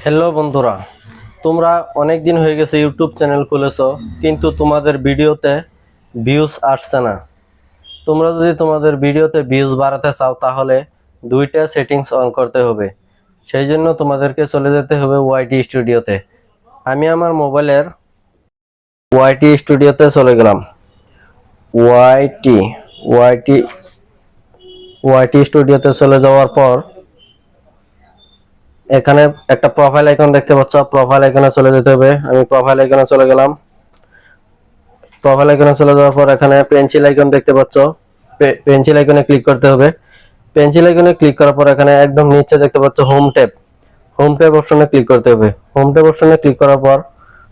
Hello বন্ধুরা, তোমরা অনেক দিন হয়ে গেছে ইউটিউব চ্যানেল খুলেছো, কিন্তু তোমাদের ভিডিওতে ভিউজ আসছে না। তোমরা যদি তোমাদের ভিডিওতে ভিউজ বাড়াতে চাও তাহলে দুইটা সেটিংস অন করতে হবে। সেই জন্য তোমাদেরকে চলে যেতে হবে ওয়াইটি স্টুডিওতে। আমি আমার মোবাইলের ওয়াইটি স্টুডিওতে চলে গেলাম। ওয়াইটি ওয়াইটি ওয়াইটি স্টুডিওতে চলে যাওয়ার পর এখানে একটা প্রোফাইল আইকন দেখতে পাচ্ছ, প্রোফাইল আইকনে চলে যেতে হবে। আমি প্রোফাইল আইকনে চলে গেলাম। প্রোফাইল আইকনে চলে যাওয়ার পর এখানে পেন্সিল আইকন দেখতে পাচ্ছ, পেন্সিল আইকনে ক্লিক করতে হবে। পেন্সিল আইকনে ক্লিক করার পর এখানে একদম নিচে দেখতে পাচ্ছ হোম ট্যাব, হোম ট্যাব অপশনে ক্লিক করতে হবে। হোম ট্যাব অপশনে ক্লিক করার পর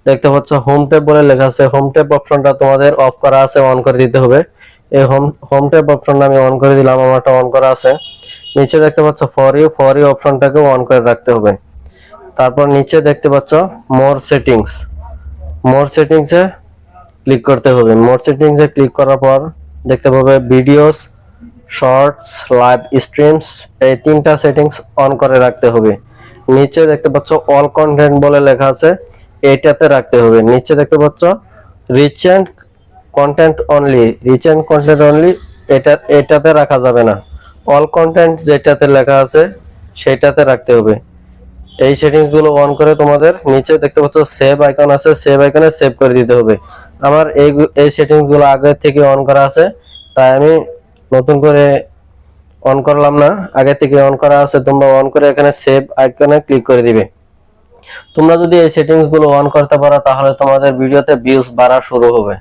দেখতে পাচ্ছ হোম ট্যাব বলে লেখা আছে। হোম ট্যাব অপশনটা তোমাদের অফ করা আছে, অন করে দিতে হবে। এই হোম ট্যাব অপশনটা আমি অন করে দিলাম, আমারটা অন করা আছে। নিচে দেখতে পাচ্ছ ফর ইউ অপশনটাকে অন করে রাখতে হবে। তারপর নিচে দেখতে পাচ্ছ মোর সেটিংস, মোর সেটিংসে ক্লিক করতে হবে। মোর সেটিংসে ক্লিক করার পর দেখতে পাবে ভিডিওস, শর্টস, লাইভ স্ট্রিমস, এই তিনটা সেটিংস অন করে রাখতে হবে। নিচে দেখতে পাচ্ছ অল কন্টেন্ট বলে লেখা আছে, এইটাতে রাখতে হবে। নিচে দেখতে পাচ্ছ rich and content only, rich and content only, এটাতে রাখা যাবে না। অল কন্টেন্ট যেটাতে লেখা আছে সেটাতে রাখতে হবে। এই সেটিংস গুলো অন করে তোমাদের নিচে দেখতে পাচ্ছ সেভ আইকন আছে, সেভ আইকনে সেভ করে দিতে হবে। আমার এই সেটিংস গুলো আগে থেকে অন করা আছে, তাই আমি নতুন করে অন করলাম না, আগে থেকে অন করা আছে। তোমরা অন করে এখানে সেভ আইকনে ক্লিক করে দিবে। তোমরা যদি এই সেটিংস গুলো অন করতে পারো তাহলে তোমাদের ভিডিওতে ভিউজ বাড়া শুরু হবে।